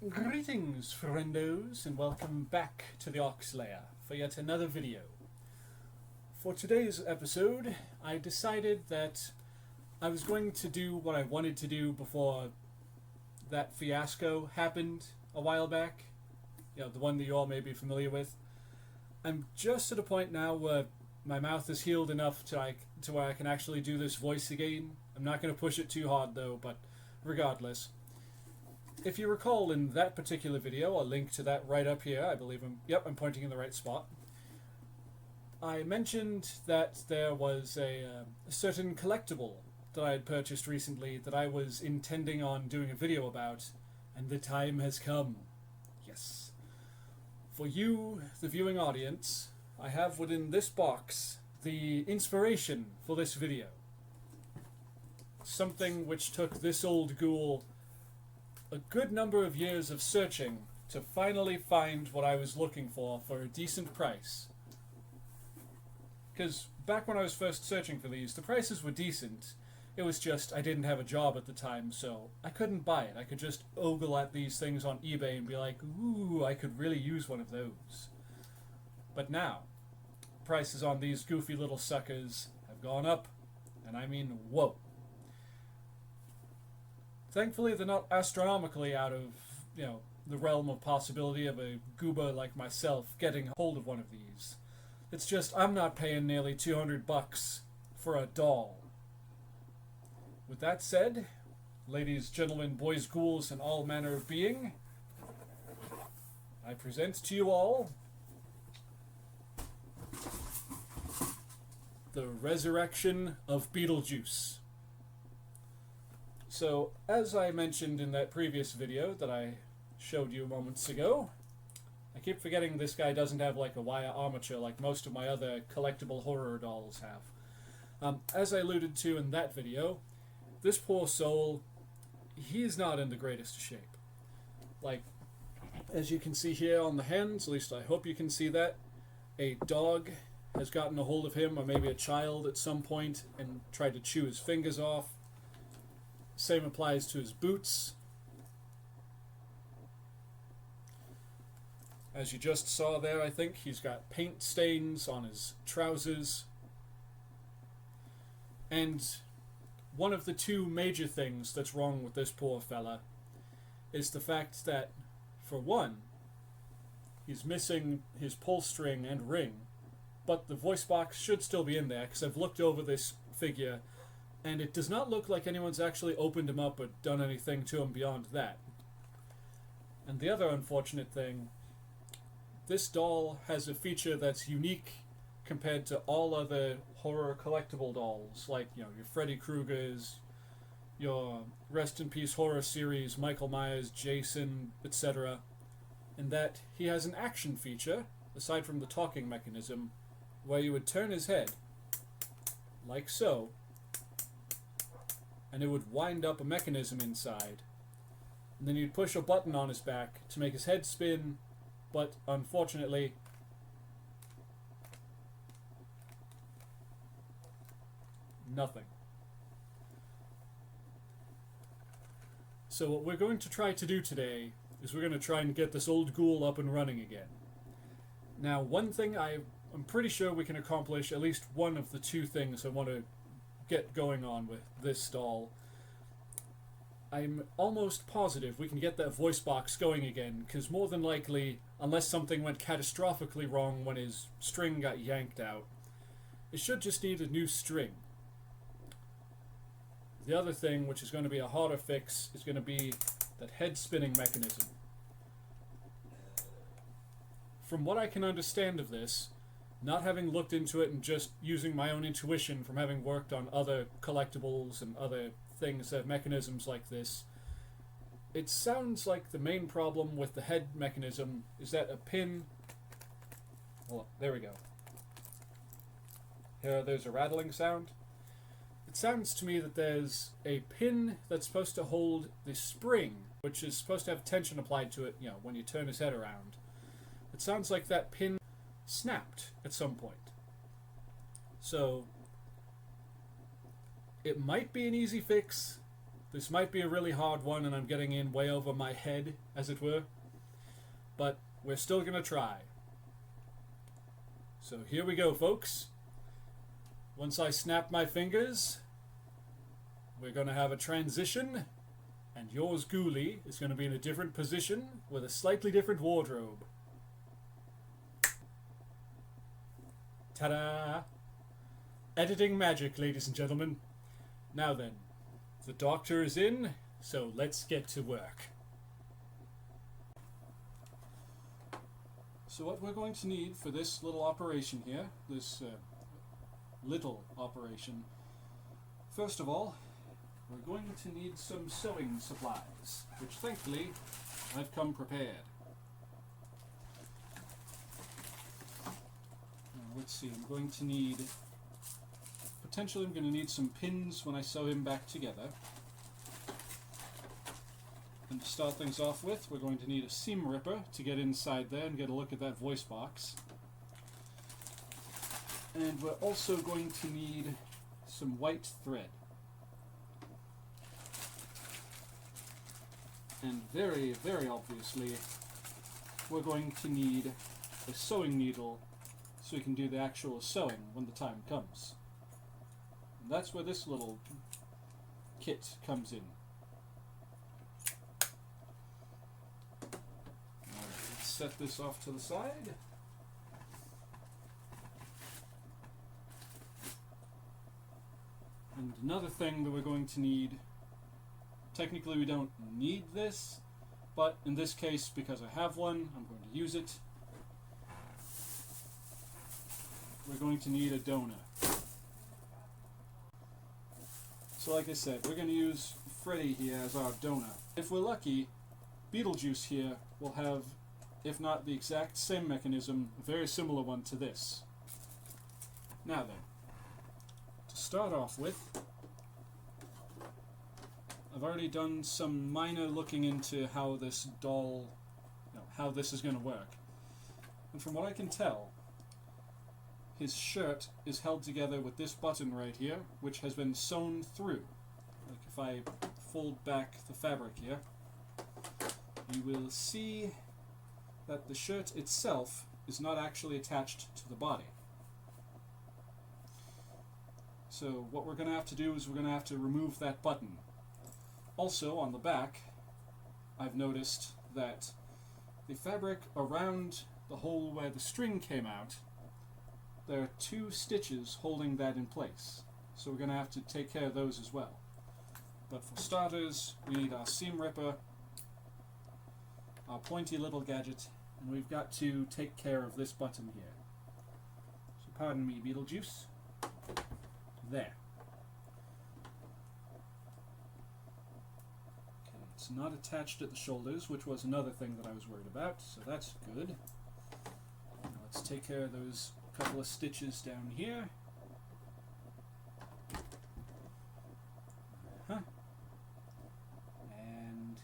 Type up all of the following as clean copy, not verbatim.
Greetings, friendos, and welcome back to the Oxlayer for yet another video. For today's episode, I decided that I was going to do what I wanted to do before that fiasco happened a while back. You know, the one that you all may be familiar with. I'm just at a point now where my mouth is healed enough to where I can actually do this voice again. I'm not going to push it too hard though, but regardless. If you recall in that particular video, I'll link to that right up here. I believe I'm pointing in the right spot. I mentioned that there was a certain collectible that I had purchased recently that I was intending on doing a video about, and the time has come. Yes. For you, the viewing audience, I have within this box the inspiration for this video. Something which took this old ghoul a good number of years of searching to finally find what I was looking for a decent price. Because back when I was first searching for these, the prices were decent. It was just I didn't have a job at the time, so I couldn't buy it. I could just ogle at these things on eBay and be like, ooh, I could really use one of those. But now, prices on these goofy little suckers have gone up, and I mean, whoa. Thankfully, they're not astronomically out of, the realm of possibility of a goober like myself getting hold of one of these. It's just, I'm not paying nearly $200 for a doll. With that said, ladies, gentlemen, boys, ghouls, and all manner of being, I present to you all the resurrection of Beetlejuice. So, as I mentioned in that previous video that I showed you moments ago, I keep forgetting this guy doesn't have like a wire armature like most of my other collectible horror dolls have. As I alluded to in that video, this poor soul, he's not in the greatest shape. Like, as you can see here on the hands, at least I hope you can see that, a dog has gotten a hold of him, or maybe a child at some point, and tried to chew his fingers off. Same applies to his boots. As you just saw there, I think, he's got paint stains on his trousers. And one of the two major things that's wrong with this poor fella is the fact that, for one, he's missing his pull string and ring, but the voice box should still be in there, because I've looked over this figure and it does not look like anyone's actually opened him up or done anything to him beyond that. And the other unfortunate thing, this doll has a feature that's unique compared to all other horror collectible dolls, like, your Freddy Krueger's, your Rest in Peace horror series, Michael Myers, Jason, etc., in that he has an action feature, aside from the talking mechanism, where you would turn his head, like so, and it would wind up a mechanism inside. And then you'd push a button on his back to make his head spin, but unfortunately, nothing. So what we're going to try to do today is we're going to try and get this old ghoul up and running again. Now, one thing I'm pretty sure we can accomplish, at least one of the two things I want to get going on with this doll. I'm almost positive we can get that voice box going again, because more than likely, unless something went catastrophically wrong when his string got yanked out, it should just need a new string. The other thing, which is going to be a harder fix, is going to be that head spinning mechanism. From what I can understand of this, not having looked into it and just using my own intuition from having worked on other collectibles and other things that have mechanisms like this, it sounds like the main problem with the head mechanism is that a pin... Well, there we go. Here, there's a rattling sound. It sounds to me that there's a pin that's supposed to hold the spring, which is supposed to have tension applied to it, when you turn his head around. It sounds like that pin snapped at some point. So, it might be an easy fix, This might be a really hard one, and I'm getting in way over my head, as it were. But we're still going to try. So here we go, folks. Once I snap my fingers, we're going to have a transition, and yours Ghoulie is going to be in a different position with a slightly different wardrobe. Ta-da! Editing magic, ladies and gentlemen. Now then, the doctor is in, so let's get to work. So what we're going to need for this little operation here, this little operation, first of all, we're going to need some sewing supplies, which thankfully I've come prepared. Now, let's see, potentially I'm going to need some pins when I sew him back together. And to start things off with, we're going to need a seam ripper to get inside there and get a look at that voice box. And we're also going to need some white thread. And very, very obviously, we're going to need a sewing needle so we can do the actual sewing when the time comes. And that's where this little kit comes in. Set this off to the side. And another thing that we're going to need, technically we don't need this, but in this case, because I have one, I'm going to use it. We're going to need a donor. So like I said, we're going to use Freddy here as our donor. If we're lucky, Beetlejuice here will have, if not the exact same mechanism, a very similar one to this. Now then, to start off with, I've already done some minor looking into how this doll, how this is going to work. And from what I can tell, his shirt is held together with this button right here, which has been sewn through. Like if I fold back the fabric here, you will see that the shirt itself is not actually attached to the body. So what we're going to have to do is we're going to have to remove that button. Also on the back, I've noticed that the fabric around the hole where the string came out, there are 2 stitches holding that in place. So we're going to have to take care of those as well. But for starters, we need our seam ripper, our pointy little gadget, and we've got to take care of this button here. So pardon me, Beetlejuice. There. Okay, it's not attached at the shoulders, which was another thing that I was worried about, so that's good. Now let's take care of those couple of stitches down here. And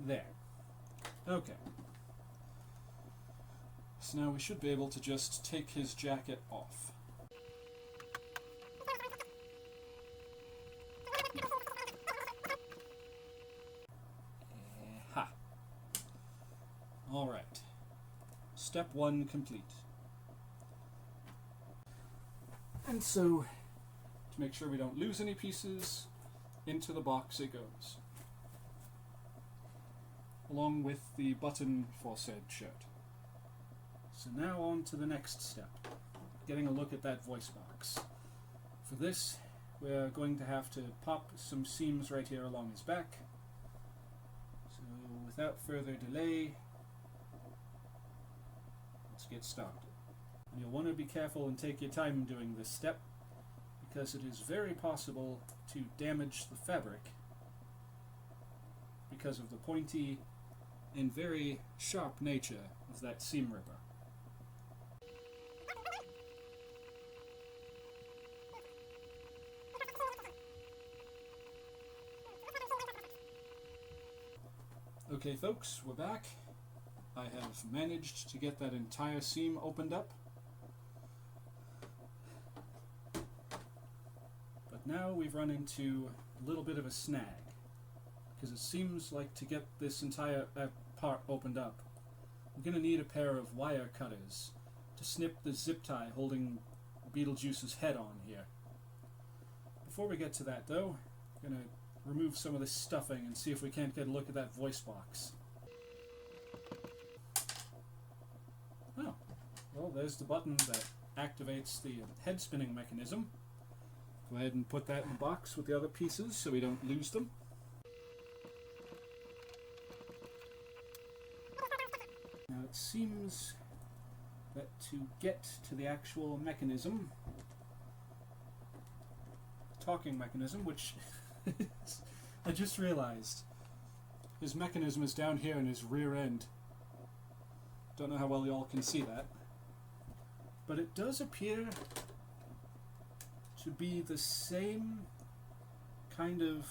there. Okay. So now we should be able to just take his jacket off. Ha! Alright. Step 1 complete. And so, to make sure we don't lose any pieces, into the box it goes. Along with the button for said shirt. So now on to the next step, getting a look at that voice box. For this, we're going to have to pop some seams right here along his back. So without further delay, let's get started. And you'll want to be careful and take your time doing this step, because it is very possible to damage the fabric because of the pointy and very sharp nature of that seam ripper. Okay folks, we're back. I have managed to get that entire seam opened up. now we've run into a little bit of a snag, because it seems like to get this entire part opened up, we're going to need a pair of wire cutters to snip the zip tie holding Beetlejuice's head on here. Before we get to that though, I'm going to remove some of this stuffing and see if we can't get a look at that voice box. Oh, well, there's the button that activates the head spinning mechanism. Go ahead and put that in the box with the other pieces so we don't lose them. Now it seems that to get to the actual mechanism, talking mechanism, which I just realized his mechanism is down here in his rear end. Don't know how well y'all can see that, but it does appear to be the same kind of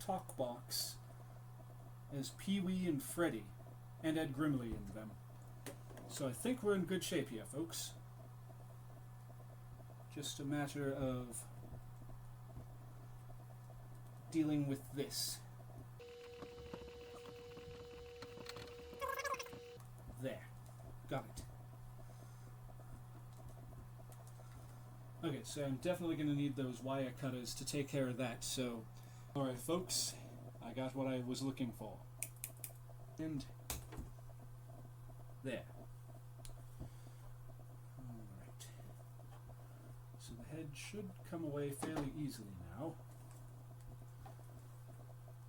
talk box as Pee-wee and Freddy and Ed Grimley in them. So I think we're in good shape here, folks. Just a matter of dealing with this. There. Got it. Okay, so I'm definitely going to need those wire cutters to take care of that, so... Alright, folks, I got what I was looking for. And... there. Alright. So the head should come away fairly easily now.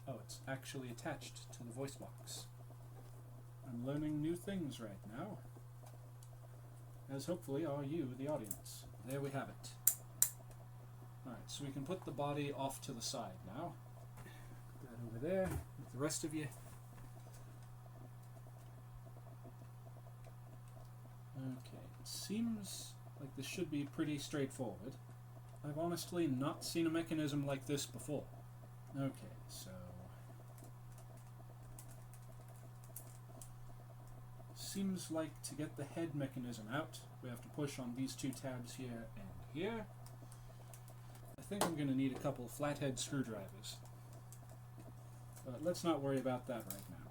Oh, it's actually attached to the voice box. I'm learning new things right now, as hopefully are you, the audience. There we have it. Alright, so we can put the body off to the side now. Put that over there with the rest of you. Okay, it seems like this should be pretty straightforward. I've honestly not seen a mechanism like this before. Okay, so... seems like to get the head mechanism out, we have to push on these two tabs here and here. I think I'm going to need a couple flathead screwdrivers. But let's not worry about that right now.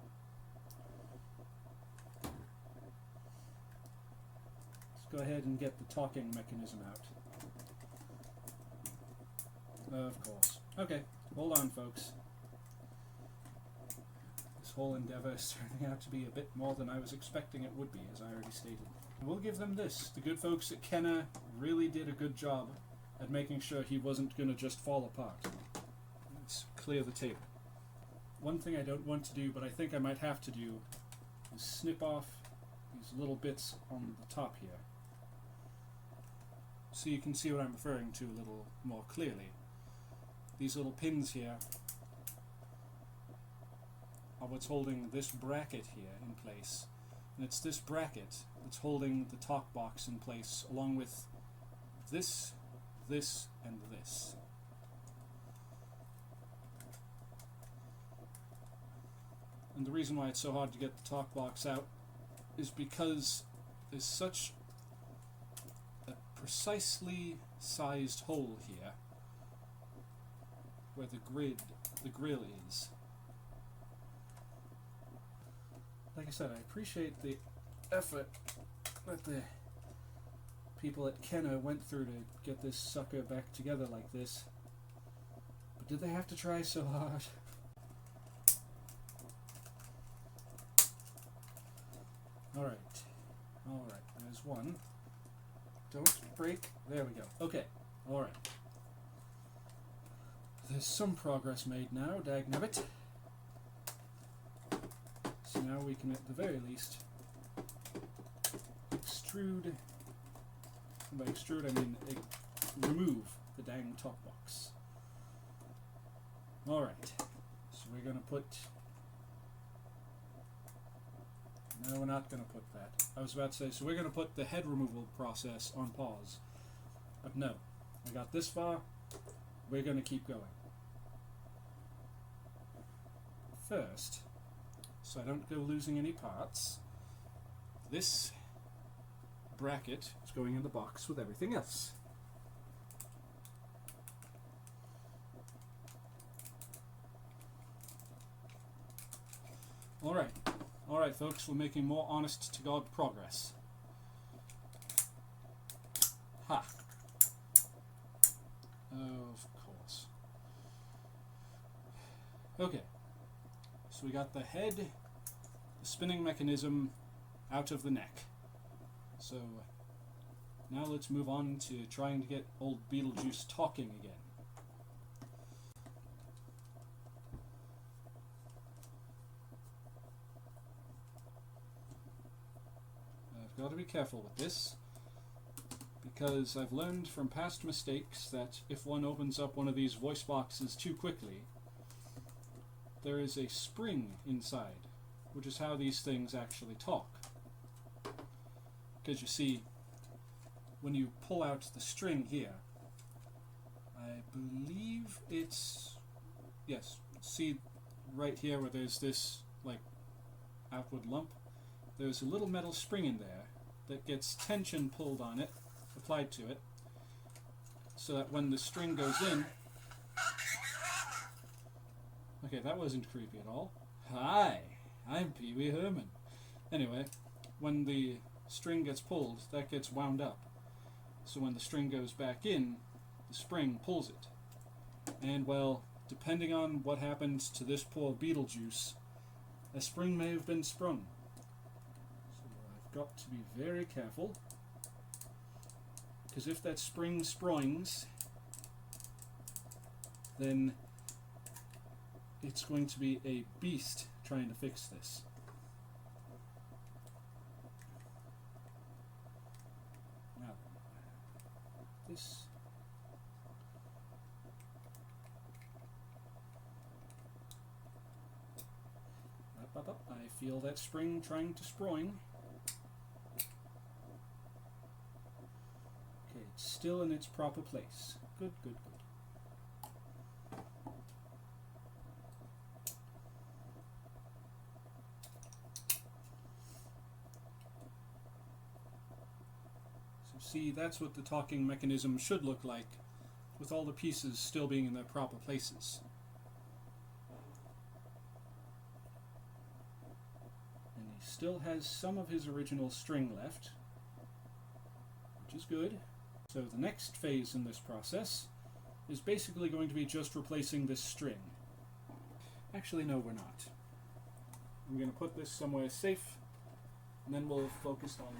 Let's go ahead and get the talking mechanism out. Of course. Okay, hold on, folks. This whole endeavor is turning out to be a bit more than I was expecting it would be, as I already stated. I will give them this. The good folks at Kenner really did a good job at making sure he wasn't going to just fall apart. Let's clear the table. One thing I don't want to do, but I think I might have to do, is snip off these little bits on the top here, so you can see what I'm referring to a little more clearly. These little pins here are what's holding this bracket here in place, and it's this bracket that's holding the talk box in place, along with this, this, and this. And the reason why it's so hard to get the talk box out is because there's such a precisely sized hole here where the grill is. Like I said, I appreciate the effort that the people at Kenner went through to get this sucker back together like this. But did they have to try so hard? Alright, there's one. Don't break. There we go. Okay, alright. There's some progress made now, dagnabbit. So now we can, at the very least, extrude, and by extrude I mean remove the dang top box. Alright, so we're going to put... No, we're not going to put that. I was about to say, so we're going to put the head removal process on pause. But no, I got this far, we're going to keep going. First, so I don't go losing any parts, this bracket is going in the box with everything else. Alright folks, we're making more honest to God progress. Ha! Of course. Okay, so we got the head, the spinning mechanism out of the neck. So now let's move on to trying to get old Beetlejuice talking again. I've got to be careful with this, because I've learned from past mistakes that if one opens up one of these voice boxes too quickly, there is a spring inside, which is how these things actually talk. Because you see, when you pull out the string here, I believe it's, yes, see right here where there's this like outward lump, there's a little metal spring in there that gets tension pulled on it, applied to it, so that when the string goes in... Okay, that wasn't creepy at all. Hi, I'm Pee Wee Herman. Anyway, when the string gets pulled, that gets wound up. So when the string goes back in, the spring pulls it. And well, depending on what happened to this poor Beetlejuice, a spring may have been sprung. So I've got to be very careful, because if that spring springs, then it's going to be a beast trying to fix this. Now, this... I feel that spring trying to spring. Okay, it's still in its proper place. Good, good, good. So see, that's what the talking mechanism should look like, with all the pieces still being in their proper places. Still has some of his original string left, which is good. So the next phase in this process is basically going to be just replacing this string. Actually, no, we're not. I'm going to put this somewhere safe, and then we'll focus on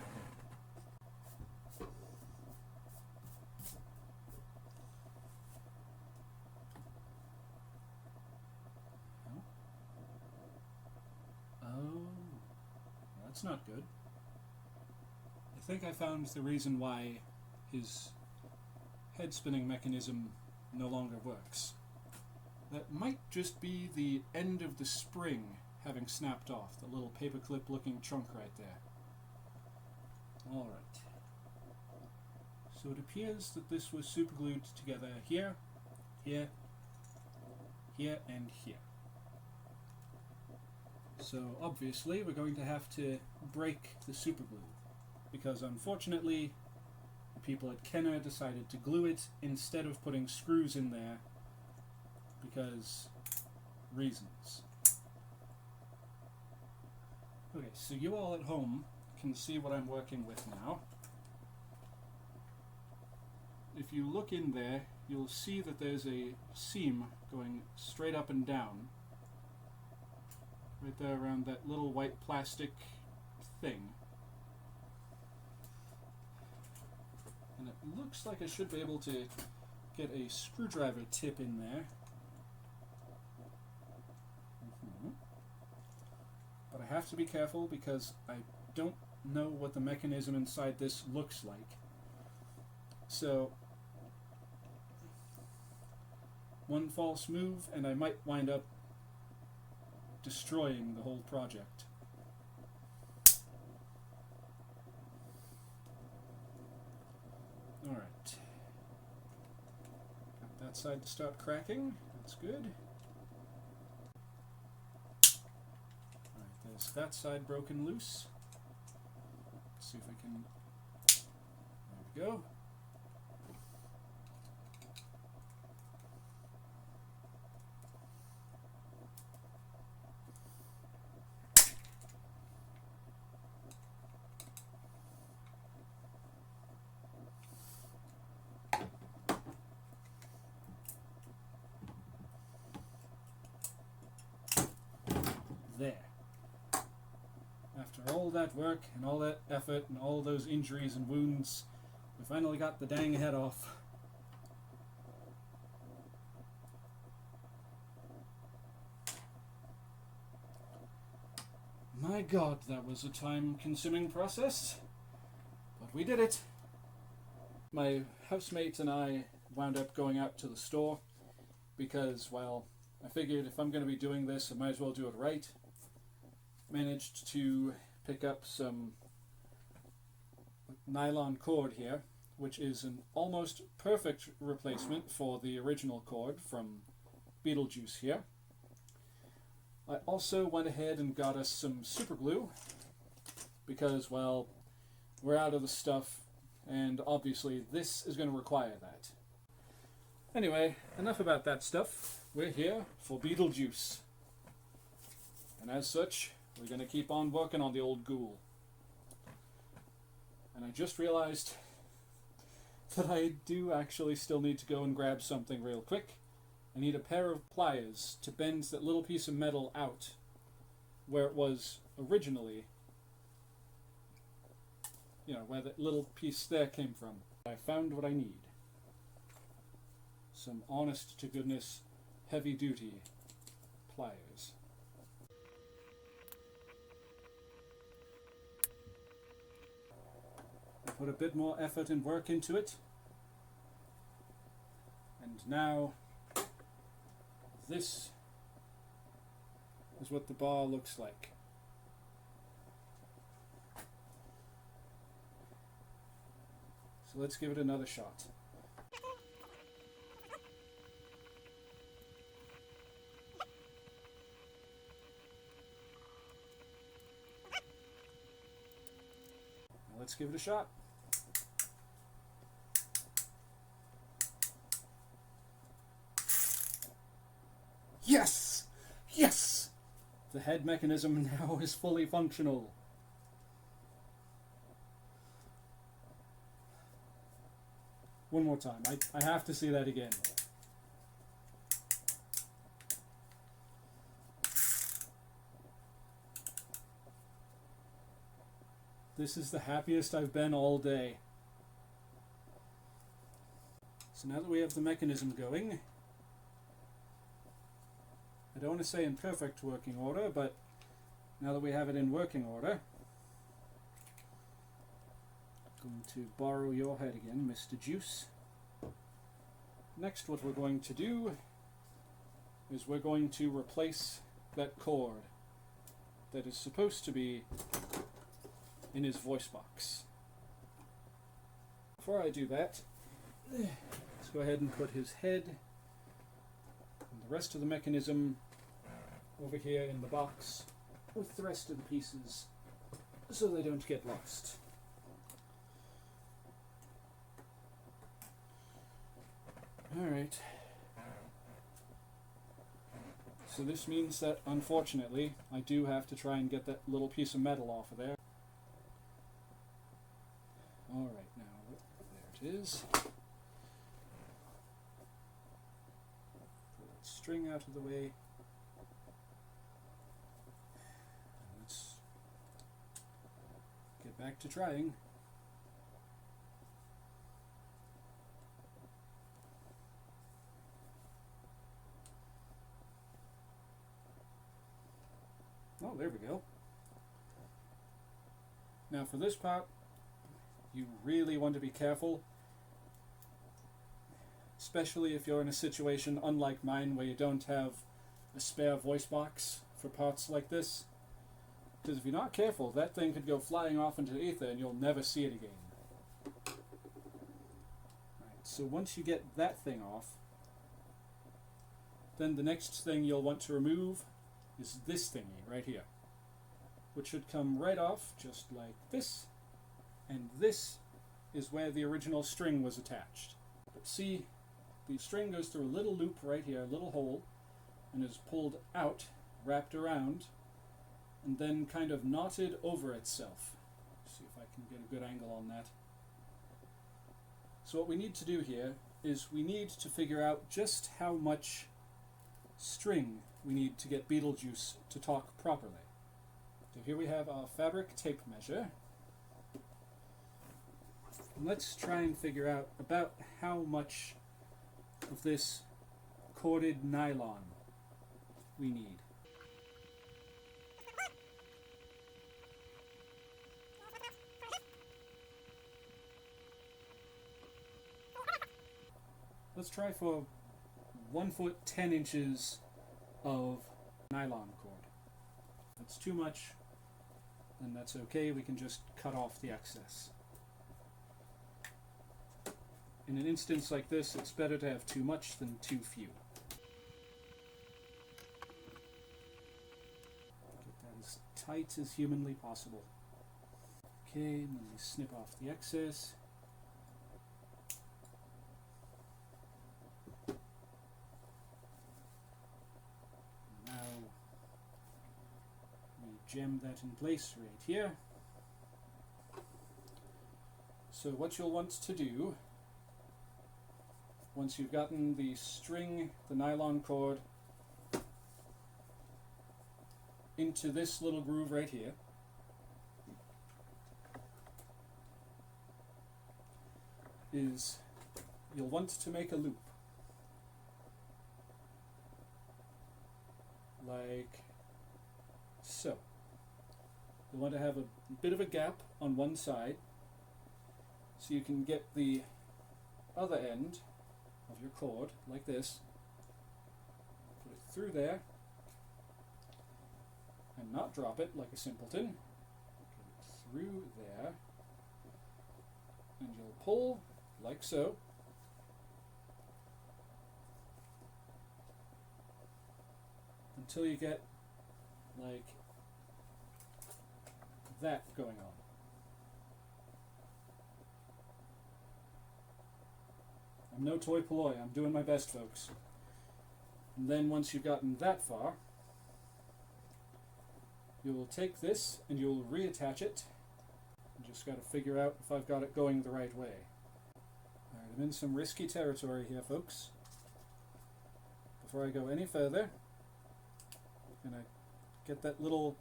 That's not good. I think I found the reason why his head spinning mechanism no longer works. That might just be the end of the spring having snapped off, the little paperclip looking chunk right there. Alright. So it appears that this was superglued together here, here, here, and here. So obviously we're going to have to break the superglue, because unfortunately the people at Kenner decided to glue it instead of putting screws in there, because reasons. Okay, so you all at home can see what I'm working with now. If you look in there, you'll see that there's a seam going straight up and down. Right there around that little white plastic thing. And it looks like I should be able to get a screwdriver tip in there. But I have to be careful because I don't know what the mechanism inside this looks like. So, one false move and I might wind up destroying the whole project. Alright. Got that side to start cracking. That's good. Alright, there's that side broken loose. Let's see if I can... There we go. there. After all that work and all that effort and all those injuries and wounds, we finally got the dang head off. My God, that was a time-consuming process, but we did it. My housemate and I wound up going out to the store because, well, I figured if I'm going to be doing this, I might as well do it right. Managed to pick up some nylon cord here, which is an almost perfect replacement for the original cord from Beetlejuice here. I also went ahead and got us some super glue because, well, we're out of the stuff and obviously this is going to require that. Anyway, enough about that stuff. We're here for Beetlejuice. And as such, we're going to keep on working on the old ghoul. And I just realized that I do actually still need to go and grab something real quick. I need a pair of pliers to bend that little piece of metal out where it was originally, you know, where that little piece there came from. I found what I need. Some honest to goodness, heavy duty pliers. I put a bit more effort and work into it. And now this is what the bar looks like. So let's give it another shot. Now let's give it a shot. Yes! Yes! The head mechanism now is fully functional. One more time. I have to see that again. This is the happiest I've been all day. So now that we have the mechanism going, I don't want to say in perfect working order, but now that we have it in working order, I'm going to borrow your head again, Mr. Juice. Next, what we're going to do is we're going to replace that cord that is supposed to be in his voice box. Before I do that, let's go ahead and put his head and the rest of the mechanism over here in the box with the rest of the pieces so they don't get lost. Alright. So this means that unfortunately I do have to try and get that little piece of metal off of there. Alright, now there it is. Pull that string out of the way. Let's get back to trying. Oh, there we go. Now for this part, you really want to be careful, especially if you're in a situation unlike mine where you don't have a spare voice box for parts like this. Because if you're not careful, that thing could go flying off into the ether and you'll never see it again. Right, so once you get that thing off, then the next thing you'll want to remove is this thingy right here, which should come right off just like this, and this is where the original string was attached. But see, the string goes through a little loop right here, a little hole, and is pulled out, wrapped around, and then kind of knotted over itself. Let's see if I can get a good angle on that. So what we need to do here is we need to figure out just how much string string we need to get Beetlejuice to talk properly. So here we have our fabric tape measure. And let's try and figure out about how much of this corded nylon we need. Let's try for 1 foot 10 inches of nylon cord. If it's too much, then that's okay. We can just cut off the excess. In an instance like this, it's better to have too much than too few. Get that as tight as humanly possible. Okay, and then we snip off the excess. Jam that in place right here. So what you'll want to do, once you've gotten the string, the nylon cord, into this little groove right here, is you'll want to make a loop. Like so. You want to have a bit of a gap on one side so you can get the other end of your cord like this, put it through there and not drop it like a simpleton. Get it through there and you'll pull like so. Until you get like that going on. I'm no toy polloi, I'm doing my best, folks. And then once you've gotten that far, you will take this and you'll reattach it. You just got to figure out if I've got it going the right way. Alright, I'm in some risky territory here, folks. Before I go any further, I'm going to get that little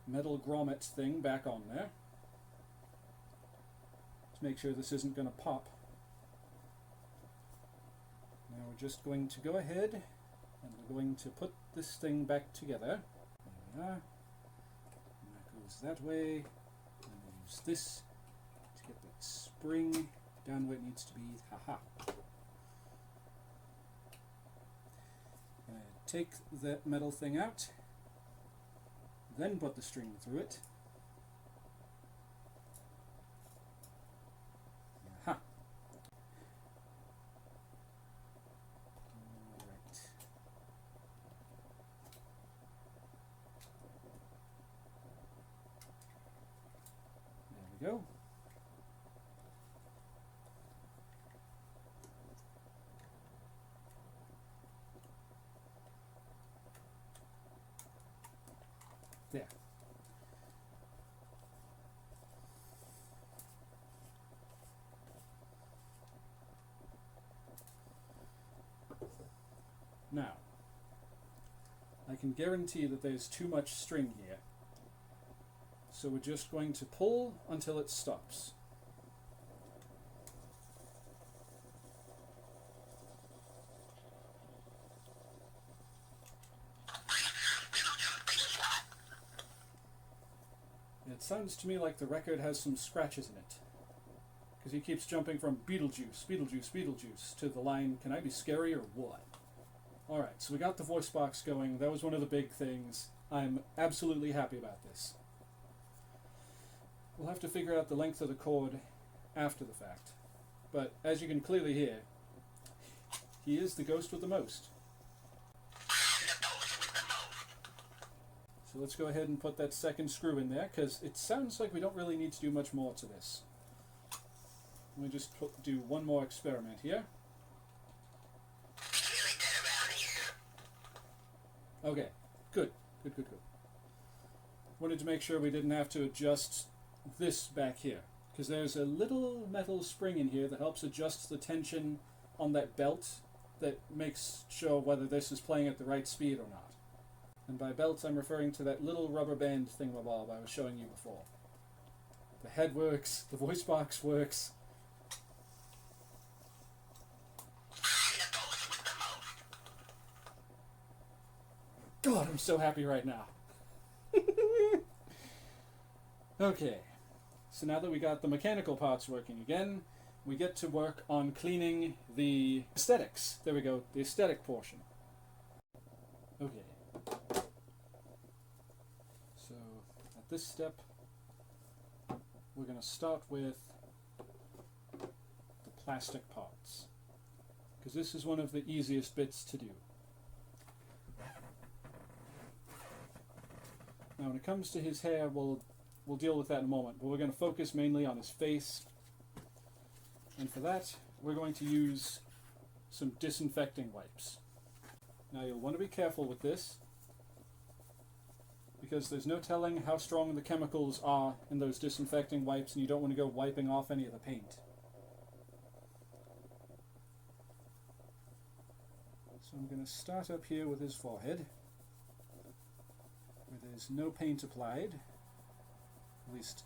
metal grommet thing back on there to make sure this isn't going to pop. Now we're just going to go ahead and we're going to put this thing back together. There we are. And that goes that way. And we'll use this to get that spring down where it needs to be. Haha. Take that metal thing out. Then put the string through it. Aha. Alright. There we go. There. Now, I can guarantee that there's too much string here. So we're just going to pull until it stops. It sounds to me like the record has some scratches in it. Because he keeps jumping from Beetlejuice, Beetlejuice, Beetlejuice to the line, can I be scary or what? Alright, so we got the voice box going. That was one of the big things. I'm absolutely happy about this. We'll have to figure out the length of the cord after the fact. But as you can clearly hear, he is the ghost with the most. So let's go ahead and put that second screw in there, because it sounds like we don't really need to do much more to this. Let me just do one more experiment here. Okay, good. Wanted to make sure we didn't have to adjust this back here, because there's a little metal spring in here that helps adjust the tension on that belt that makes sure whether this is playing at the right speed or not. And by belt, I'm referring to that little rubber band thingamabob I was showing you before. The head works, the voice box works. God, I'm so happy right now. Okay, so now that we got the mechanical parts working again, we get to work on cleaning the aesthetics. There we go, the aesthetic portion. Okay. So, at this step, we're going to start with the plastic parts, because this is one of the easiest bits to do. Now when it comes to his hair, we'll deal with that in a moment, but we're going to focus mainly on his face. And for that, we're going to use some disinfecting wipes. Now you'll want to be careful with this, because there's no telling how strong the chemicals are in those disinfecting wipes, and you don't want to go wiping off any of the paint. So I'm going to start up here with his forehead, where there's no paint applied, at least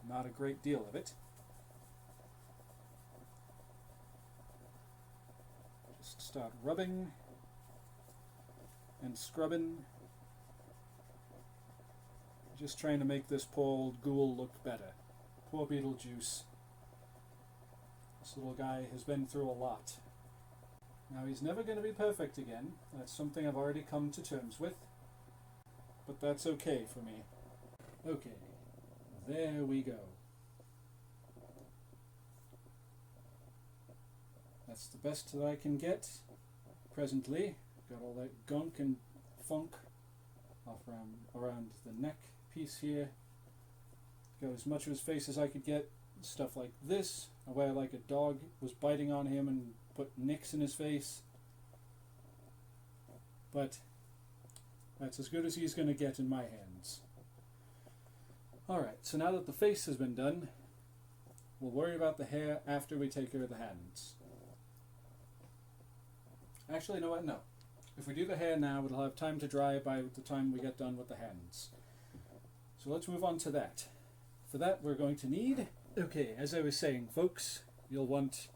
not a great deal of it. Just start rubbing and scrubbing, just trying to make this poor old ghoul look better. Poor Beetlejuice. This little guy has been through a lot. Now he's never going to be perfect again. That's something I've already come to terms with. But that's okay for me. Okay, there we go. That's the best that I can get presently. Got all that gunk and funk off around the neck piece here. Got as much of his face as I could get. Stuff like this, where like a dog was biting on him and put nicks in his face. But that's as good as he's going to get in my hands. Alright, so now that the face has been done, we'll worry about the hair after we take care of the hands. Actually, you know what? No. If we do the hair now, it'll have time to dry by the time we get done with the hands. So let's move on to that. For that, we're going to need... Okay, as I was saying, folks, you'll want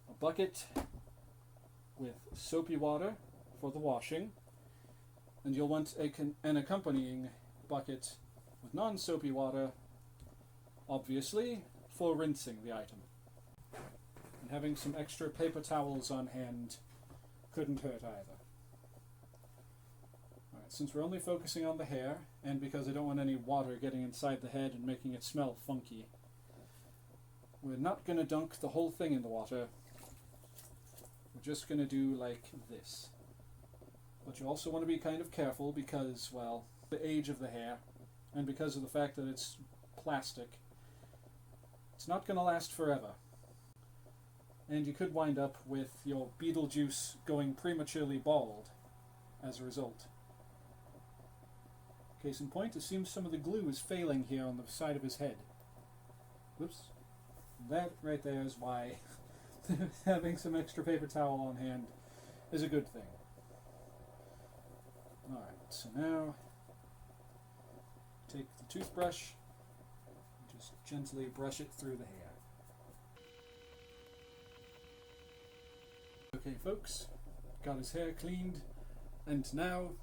a bucket with soapy water for the washing. And you'll want an accompanying bucket with non-soapy water, obviously, for rinsing the item. And having some extra paper towels on hand couldn't hurt either. Alright, since we're only focusing on the hair, and because I don't want any water getting inside the head and making it smell funky, we're not going to dunk the whole thing in the water. We're just going to do like this. But you also want to be kind of careful because, well, the age of the hair, and because of the fact that it's plastic, it's not going to last forever. And you could wind up with your Beetlejuice going prematurely bald as a result. Case in point, it seems some of the glue is failing here on the side of his head. Whoops. That right there is why having some extra paper towel on hand is a good thing. Alright, so now take the toothbrush and just gently brush it through the hair. Okay folks, got his hair cleaned, and now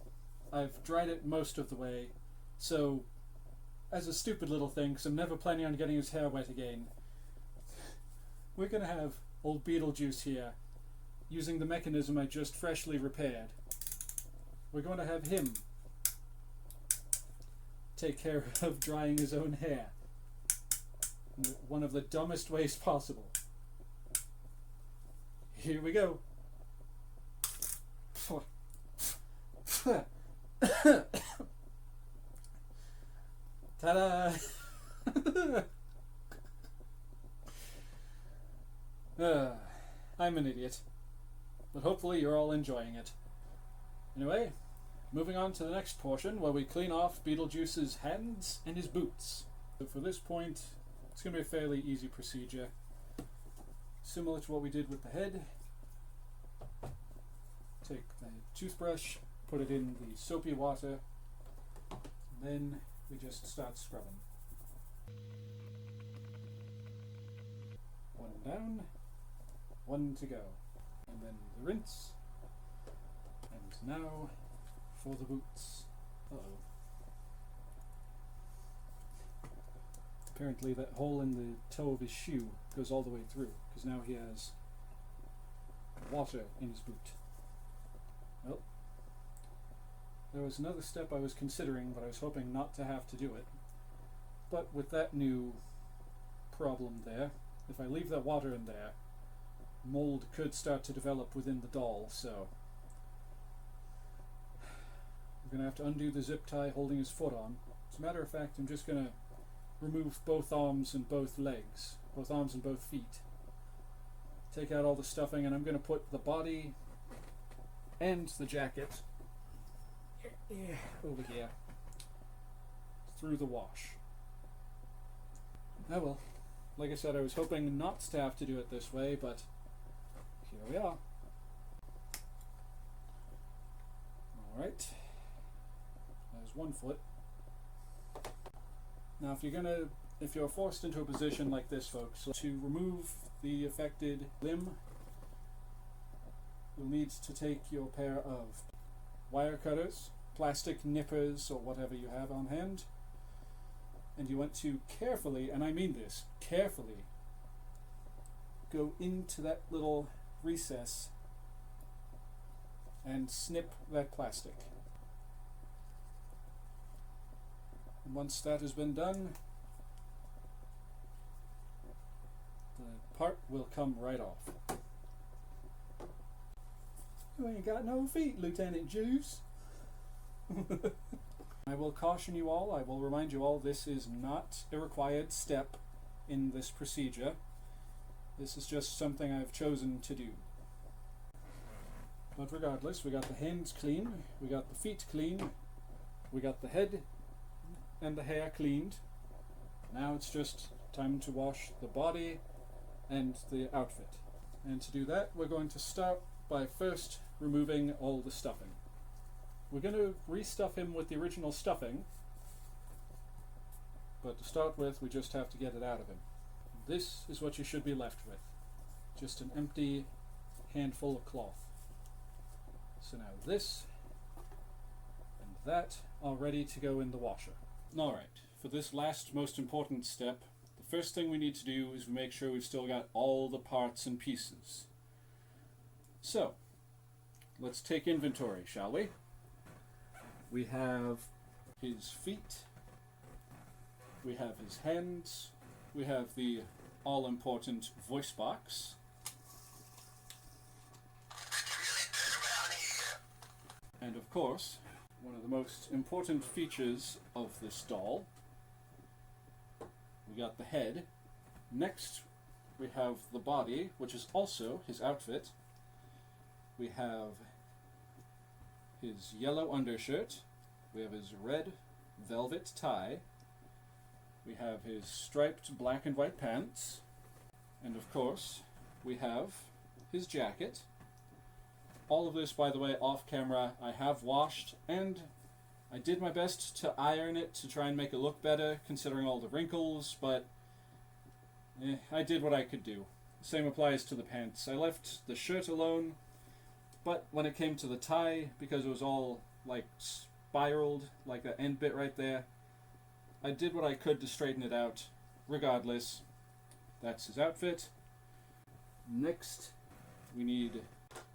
I've dried it most of the way, so as a stupid little thing, because I'm never planning on getting his hair wet again, we're going to have old Beetlejuice here, using the mechanism I just freshly repaired. We're going to have him take care of drying his own hair in one of the dumbest ways possible. Here we go. Ta-da! I'm an idiot, but hopefully you're all enjoying it. Anyway, moving on to the next portion where we clean off Beetlejuice's hands and his boots. So for this point, it's going to be a fairly easy procedure. Similar to what we did with the head. take the toothbrush, put it in the soapy water, and then we just start scrubbing. One down, one to go. And then the rinse. And now for the boots. Uh-oh. Apparently that hole in the toe of his shoe goes all the way through, because now he has water in his boot. Well, there was another step I was considering, but I was hoping not to have to do it. But with that new problem there, if I leave that water in there, mold could start to develop within the doll, so I'm going to have to undo the zip tie holding his foot on. As a matter of fact, I'm just going to remove both arms and both legs, both arms and both feet. Take out all the stuffing, and I'm going to put the body and the jacket over here through the wash. Oh well. Like I said, I was hoping not to have to do it this way, but here we are. Alright. There's one foot. Now if you're forced into a position like this, folks, to remove the affected limb, you'll need to take your pair of wire cutters, plastic nippers, or whatever you have on hand, and you want to carefully, and I mean this, carefully, go into that little recess and snip that plastic. And once that has been done, the part will come right off. You ain't got no feet, Lieutenant Juice. I will caution you all, I will remind you all, this is not a required step in this procedure. This is just something I've chosen to do. But regardless, we got the hands clean, we got the feet clean, we got the head and the hair cleaned. Now it's just time to wash the body and the outfit. And to do that, we're going to start by first removing all the stuffing. We're going to restuff him with the original stuffing, but to start with, we just have to get it out of him. This is what you should be left with. Just an empty handful of cloth. So now this and that are ready to go in the washer. Alright, for this last most important step, the first thing we need to do is make sure we've still got all the parts and pieces. So, let's take inventory, shall we? We have his feet, we have his hands, we have the all-important voice box, and of course, one of the most important features of this doll, we got the head. Next, we have the body, which is also his outfit. We have his yellow undershirt, we have his red velvet tie, we have his striped black and white pants, and of course we have his jacket. All of this, by the way, off camera, I have washed, and I did my best to iron it to try and make it look better, considering all the wrinkles, but I did what I could do. Same applies to the pants. I left the shirt alone, but when it came to the tie, because it was all like spiraled, like that end bit right there, I did what I could to straighten it out. Regardless, that's his outfit. Next, we need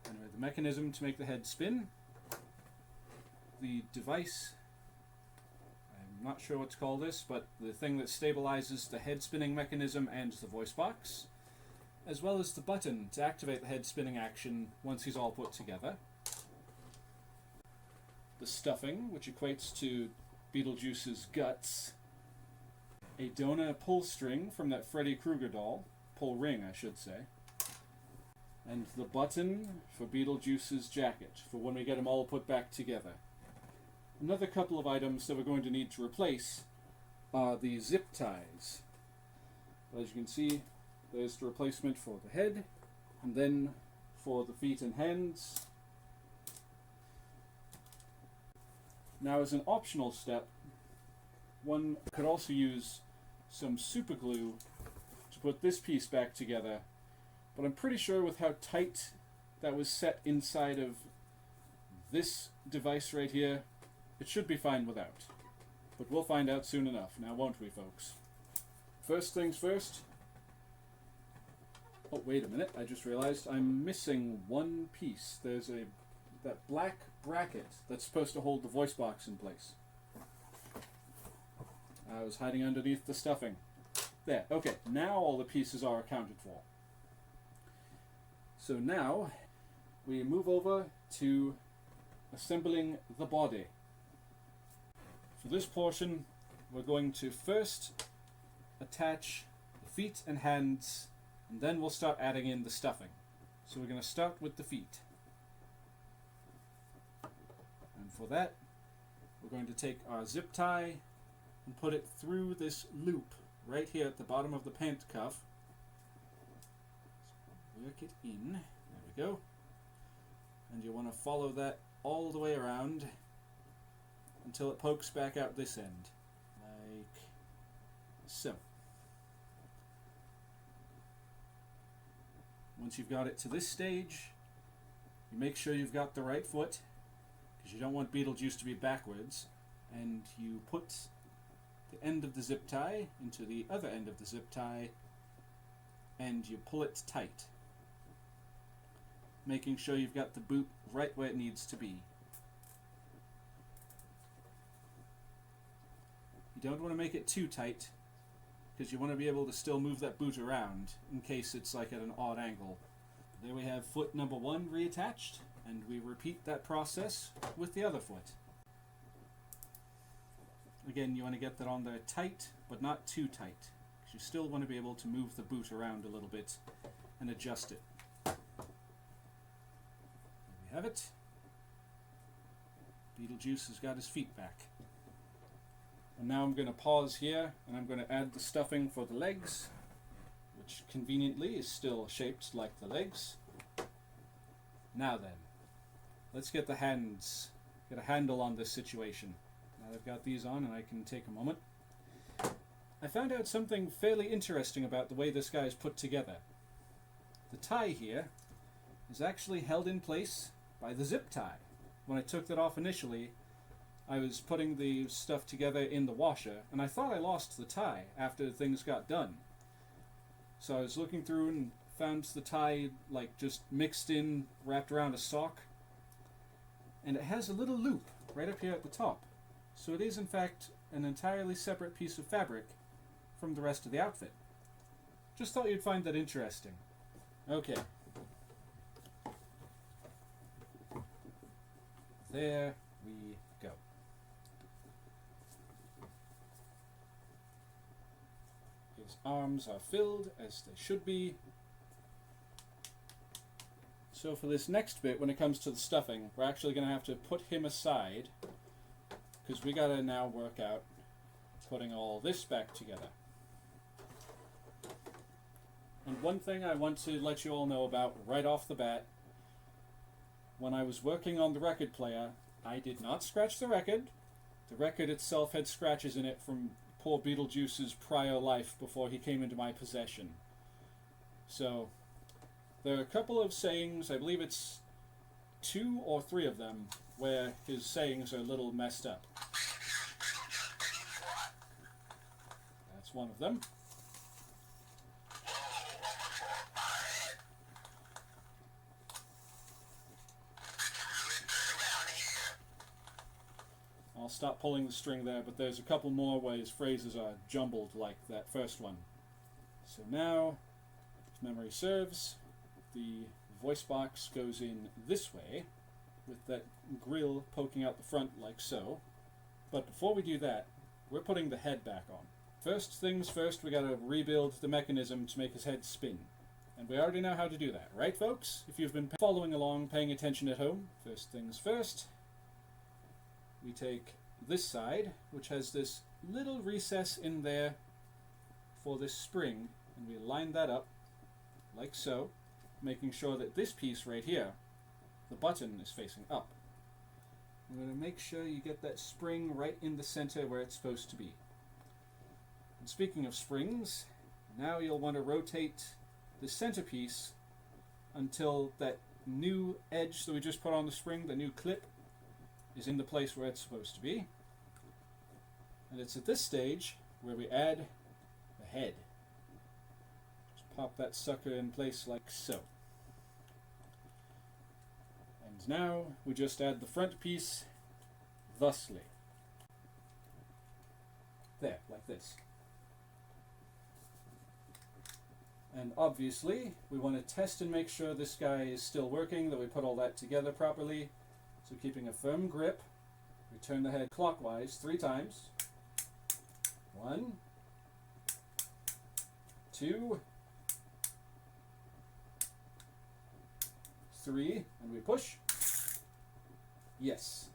the mechanism to make the head spin. The device, I'm not sure what to call this, but the thing that stabilizes the head spinning mechanism and the voice box, as well as the button to activate the head spinning action once he's all put together. The stuffing, which equates to Beetlejuice's guts. A donor pull string from that Freddy Krueger doll. Pull ring, I should say. And the button for Beetlejuice's jacket, for when we get them all put back together. Another couple of items that we're going to need to replace are the zip ties. As you can see, there's the replacement for the head, and then for the feet and hands. Now, as an optional step, one could also use some super glue to put this piece back together, but I'm pretty sure with how tight that was set inside of this device right here, it should be fine without. But we'll find out soon enough, now won't we, folks? First things first. Oh, wait a minute, I just realized I'm missing one piece. There's that black bracket that's supposed to hold the voice box in place. I was hiding underneath the stuffing. There, okay, now all the pieces are accounted for. So now we move over to assembling the body. For this portion, we're going to first attach the feet and hands, and then we'll start adding in the stuffing. So we're going to start with the feet. And for that, we're going to take our zip tie and put it through this loop right here at the bottom of the pant cuff. Work it in. There we go. And you want to follow that all the way around until it pokes back out this end, like so. Once you've got it to this stage, you make sure you've got the right foot, because you don't want Beetlejuice to be backwards, and you put the end of the zip tie into the other end of the zip tie, and you pull it tight, making sure you've got the boot right where it needs to be. You don't want to make it too tight, because you want to be able to still move that boot around in case it's like at an odd angle. There we have foot number 1 reattached, and we repeat that process with the other foot. Again, you want to get that on there tight, but not too tight, because you still want to be able to move the boot around a little bit and adjust it. There we have it. Beetlejuice has got his feet back. And now I'm going to pause here, and I'm going to add the stuffing for the legs, which conveniently is still shaped like the legs. Now then, let's get the hands, get a handle on this situation. Now I've got these on and I can take a moment. I found out something fairly interesting about the way this guy is put together. The tie here is actually held in place by the zip tie. When I took that off initially, I was putting the stuff together in the washer, and I thought I lost the tie after things got done. So I was looking through and found the tie like just mixed in, wrapped around a sock. And it has a little loop right up here at the top. So it is in fact an entirely separate piece of fabric from the rest of the outfit. Just thought you'd find that interesting. Okay. There we go. His arms are filled as they should be. So for this next bit, when it comes to the stuffing, we're actually going to have to put him aside, because we got to now work out putting all this back together. And one thing I want to let you all know about right off the bat, when I was working on the record player, I did not scratch the record. The record itself had scratches in it from poor Beetlejuice's prior life before he came into my possession. So there are a couple of sayings, I believe it's 2 or 3 of them, where his sayings are a little messed up. That's one of them. I'll stop pulling the string there, but there's a couple more where his phrases are jumbled like that first one. So now, if memory serves, the voice box goes in this way, with that grill poking out the front like so. But before we do that, we're putting the head back on. First things first, we gotta rebuild the mechanism to make his head spin. And we already know how to do that, right folks? If you've been following along, paying attention at home, first things first, we take this side, which has this little recess in there for this spring, and we line that up like so. making sure that this piece right here, the button, is facing up. I'm going to make sure you get that spring right in the center where it's supposed to be. And speaking of springs, now you'll want to rotate the centerpiece until that new edge that we just put on the spring, the new clip, is in the place where it's supposed to be. And it's at this stage where we add the head. Just pop that sucker in place like so. And now we just add the front piece thusly. There, like this. And obviously, we want to test and make sure this guy is still working, that we put all that together properly. So keeping a firm grip, we turn the head clockwise 3 times. 1, 2, 3, and we push. Yes.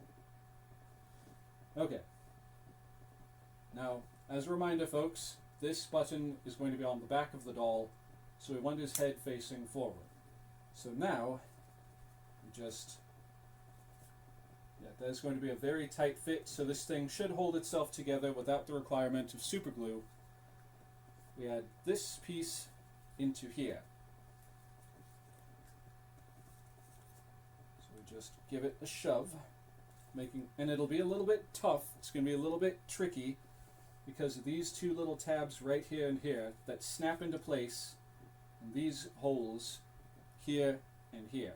Okay. Now, as a reminder, folks, this button is going to be on the back of the doll, so we want his head facing forward. So now, just, there's going to be a very tight fit, so this thing should hold itself together without the requirement of super glue. We add this piece into here. So we just give it a shove, and it'll be a little bit tough. It's going to be a little bit tricky because of these 2 little tabs right here and here that snap into place, and these holes here and here.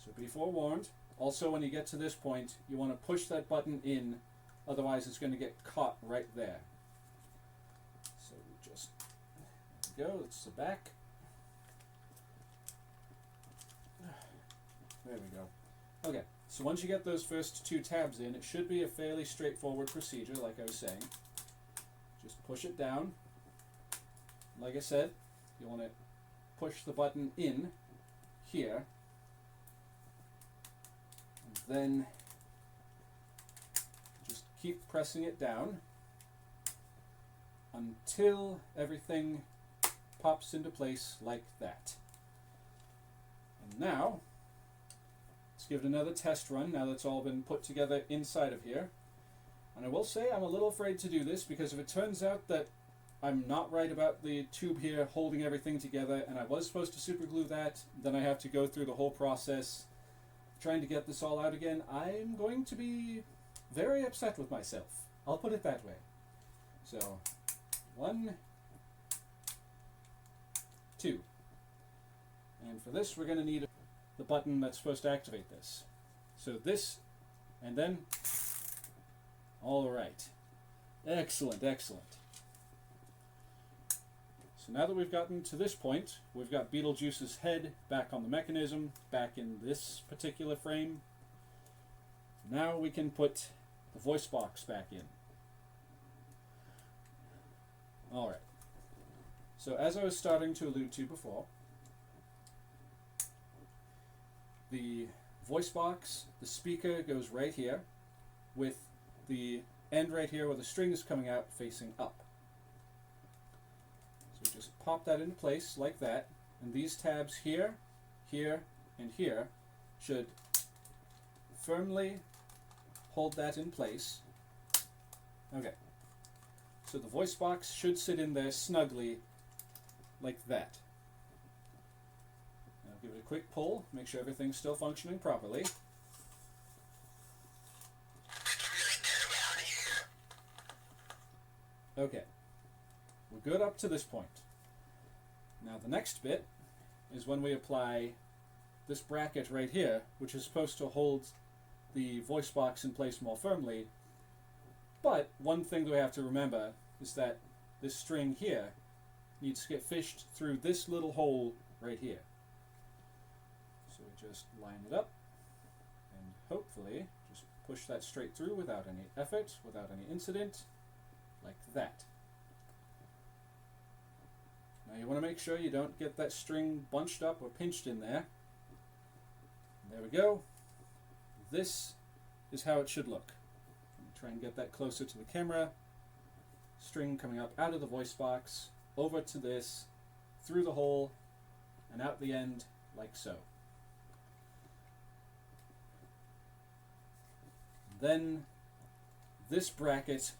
So be forewarned. Also, when you get to this point, you want to push that button in, otherwise it's going to get caught right there. So we just, there we go, it's the back. There we go. Okay, so once you get those first 2 tabs in, it should be a fairly straightforward procedure, like I was saying. Just push it down. Like I said, you want to push the button in here. Then just keep pressing it down until everything pops into place like that. And now, let's give it another test run now that's all been put together inside of here. And I will say I'm a little afraid to do this because if it turns out that I'm not right about the tube here holding everything together and I was supposed to super glue that, then I have to go through the whole process trying to get this all out again. I'm going to be very upset with myself. I'll put it that way. So, 1, 2. And for this, we're going to need the button that's supposed to activate this. So this, and then, all right. Excellent, excellent. So now that we've gotten to this point, we've got Beetlejuice's head back on the mechanism, back in this particular frame. Now we can put the voice box back in. Alright. So as I was starting to allude to before, the voice box, the speaker goes right here, with the end right here where the string is coming out facing up. So just pop that into place like that, and these tabs here, here, and here should firmly hold that in place. Okay, so the voice box should sit in there snugly like that. Now give it a quick pull, make sure everything's still functioning properly. Okay, we're good up to this point. Now the next bit is when we apply this bracket right here, which is supposed to hold the voice box in place more firmly. But one thing that we have to remember is that this string here needs to get fished through this little hole right here. So we just line it up and hopefully just push that straight through without any effort, without any incident. Like that. Now you want to make sure you don't get that string bunched up or pinched in there. And there we go. This is how it should look. Let me try and get that closer to the camera. String coming up out of the voice box, over to this, through the hole, and out the end like so. Then this bracket,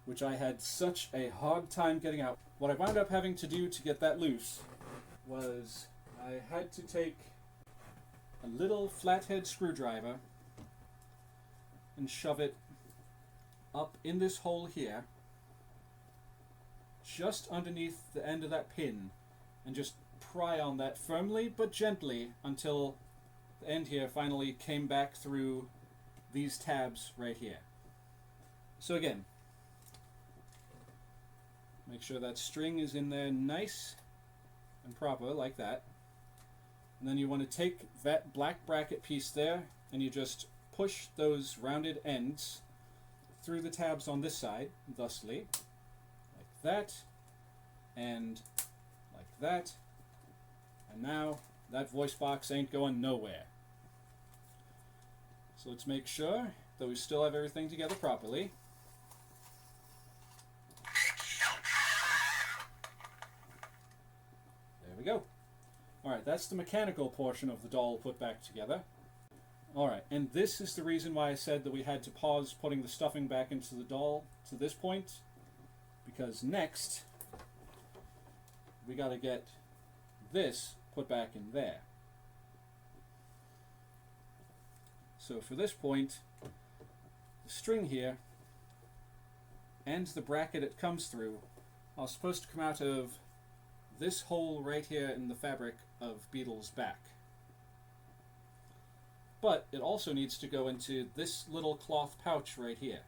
which I had such a hard time getting out, what I wound up having to do to get that loose was I had to take a little flathead screwdriver and shove it up in this hole here, just underneath the end of that pin, and just pry on that firmly but gently until the end here finally came back through these tabs right here. So again, make sure that string is in there nice and proper like that. And then you want to take that black bracket piece there and you just push those rounded ends through the tabs on this side, thusly, like that, and like that. And now that voice box ain't going nowhere. So let's make sure that we still have everything together properly. There we go. Alright, that's the mechanical portion of the doll put back together. Alright, and this is the reason why I said that we had to pause putting the stuffing back into the doll to this point, because next we gotta get this put back in there. So for this point, the string here and the bracket it comes through are supposed to come out of this hole right here in the fabric of Beetle's back. But it also needs to go into this little cloth pouch right here.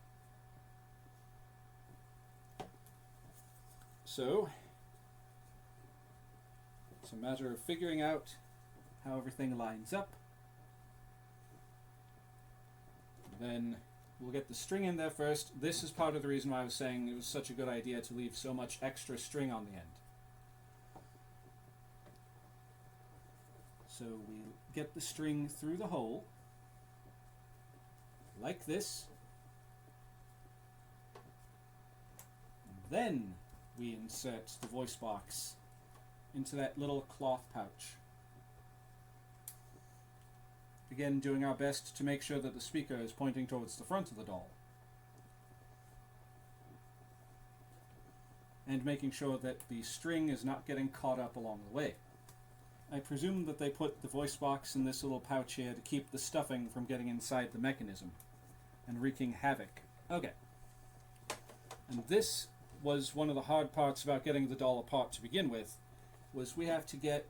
So it's a matter of figuring out how everything lines up. Then we'll get the string in there first. This is part of the reason why I was saying it was such a good idea to leave so much extra string on the end. So we get the string through the hole, like this. And then we insert the voice box into that little cloth pouch. Again, doing our best to make sure that the speaker is pointing towards the front of the doll. And making sure that the string is not getting caught up along the way. I presume that they put the voice box in this little pouch here to keep the stuffing from getting inside the mechanism and wreaking havoc. Okay. And this was one of the hard parts about getting the doll apart to begin with, was we have to get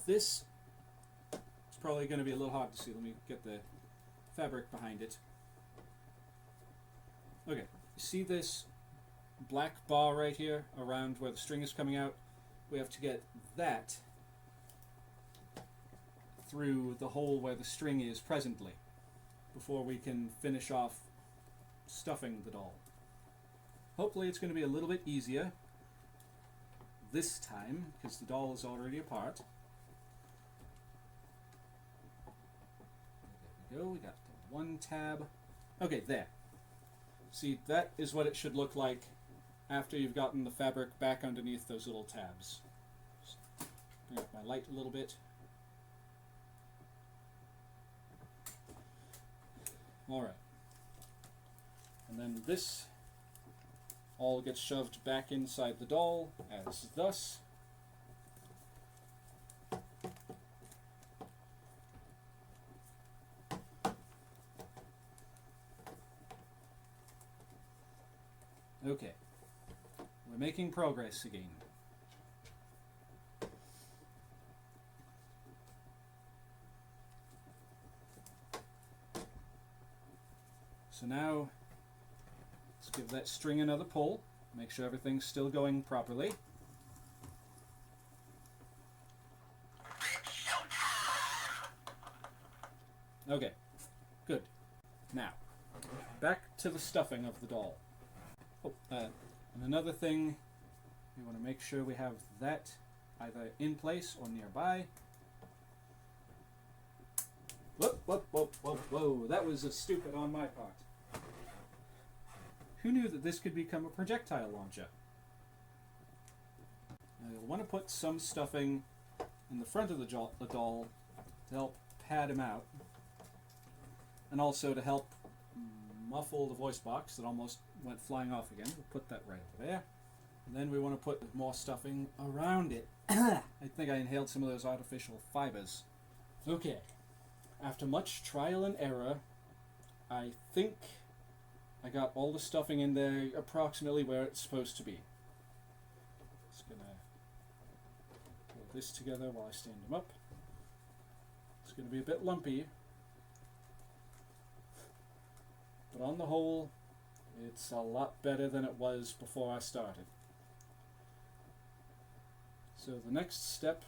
this. It's probably going to be a little hard to see. Let me get the fabric behind it. Okay, see this black bar right here around where the string is coming out? We have to get that through the hole where the string is presently before we can finish off stuffing the doll. Hopefully it's going to be a little bit easier this time because the doll is already apart. There we go, we got the one tab. Okay, there. See, that is what it should look like after you've gotten the fabric back underneath those little tabs. Just bring up my light a little bit. Alright. And then this all gets shoved back inside the doll as thus. Okay. We're making progress again. So now, let's give that string another pull. Make sure everything's still going properly. Okay, good. Now, back to the stuffing of the doll. Oh, and another thing, we want to make sure we have that either in place or nearby. Whoop, whoop, whoop, whoop, whoa, that was stupid on my part. Who knew that this could become a projectile launcher? Now you'll want to put some stuffing in the front of the doll to help pad him out, and also to help muffle the voice box that almost went flying off again. We'll put that right over there. And then we want to put more stuffing around it. I think I inhaled some of those artificial fibers. Okay, after much trial and error, I think I got all the stuffing in there approximately where it's supposed to be. Just gonna pull this together while I stand him up. It's gonna be a bit lumpy, but on the whole, it's a lot better than it was before I started. So the next step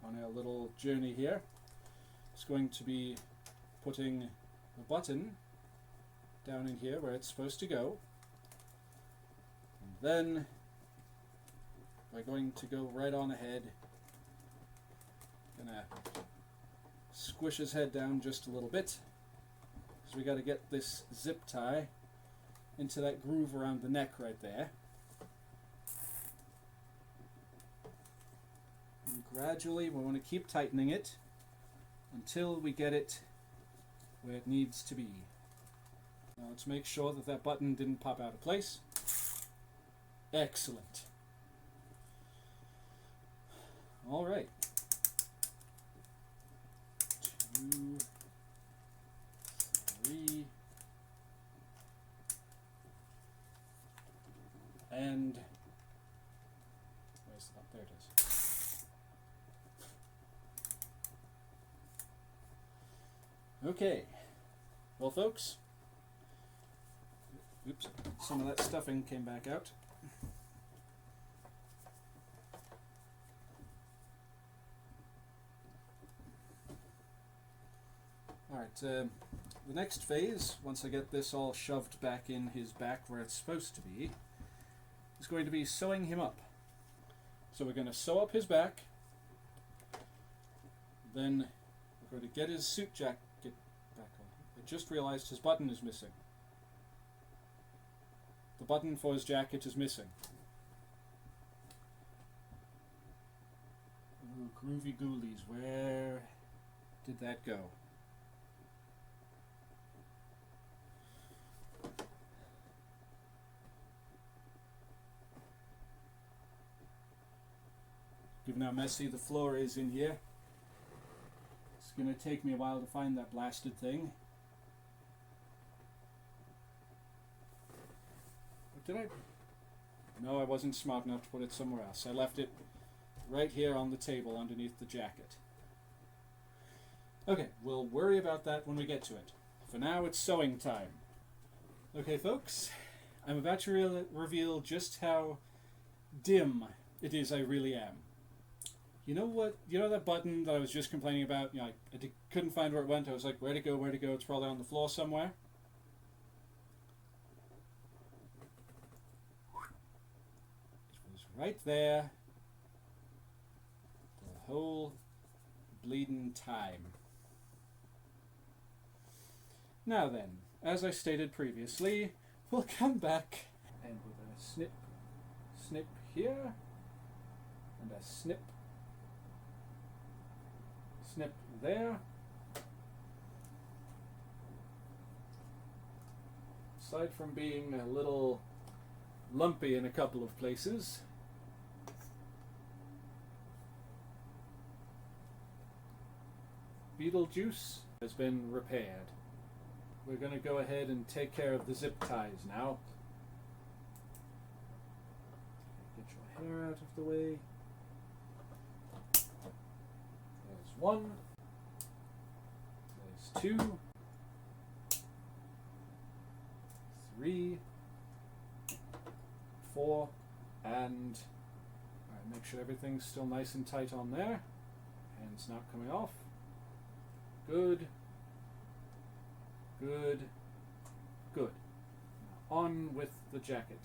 on our little journey here is going to be putting the button down in here where it's supposed to go. And then we're going to go right on ahead. Gonna squish his head down just a little bit, because we got to get this zip tie into that groove around the neck right there. And gradually we want to keep tightening it until we get it where it needs to be. Now let's make sure that that button didn't pop out of place. Excellent. All right. 2, 3, and where's that? There it is. Okay. Well, folks. Oops, some of that stuffing came back out. Alright, the next phase, once I get this all shoved back in his back where it's supposed to be, is going to be sewing him up. So we're going to sew up his back, then we're going to get his suit jacket back on. I just realized his button is missing. The button for his jacket is missing. Ooh, groovy ghoulies, where did that go? Given how messy the floor is in here, it's going to take me a while to find that blasted thing. Did I? No, I wasn't smart enough to put it somewhere else. I left it right here on the table underneath the jacket. Okay, we'll worry about that when we get to it. For now, it's sewing time. Okay, folks, I'm about to reveal just how dim it is I really am. You know what? You know that button that I was just complaining about? You know, I couldn't find where it went. I was like, where'd it go? Where'd it go? It's probably on the floor somewhere. Right there, the whole bleeding time. Now then, as I stated previously, we'll come back and we're going to snip here, and a snip there. Aside from being a little lumpy in a couple of places, Beetlejuice has been repaired. We're going to go ahead and take care of the zip ties now. Get your hair out of the way. There's 1. There's 2. 3. 4. And alright, make sure everything's still nice and tight on there. Hands not coming off. Good. Good. Good. Now on with the jacket.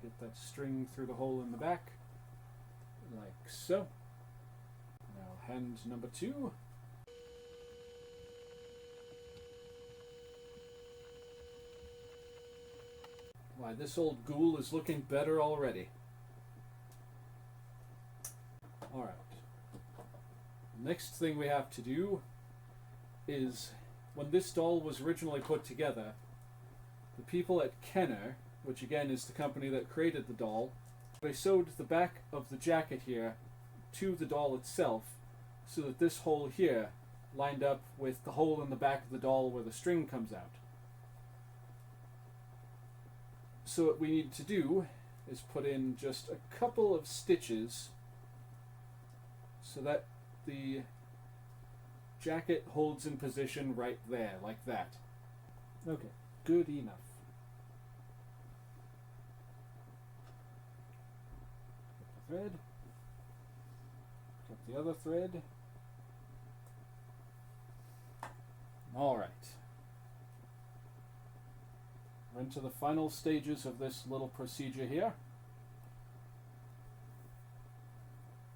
Get that string through the hole in the back, like so. Now hand number 2. Why, this old ghoul is looking better already. Alright. Next thing we have to do is, when this doll was originally put together, the people at Kenner, which again is the company that created the doll, they sewed the back of the jacket here to the doll itself so that this hole here lined up with the hole in the back of the doll where the string comes out. So what we need to do is put in just a couple of stitches so that the jacket holds in position right there, like that. Okay, good enough. Get the thread. Get the other thread. Alright. We're into the final stages of this little procedure here.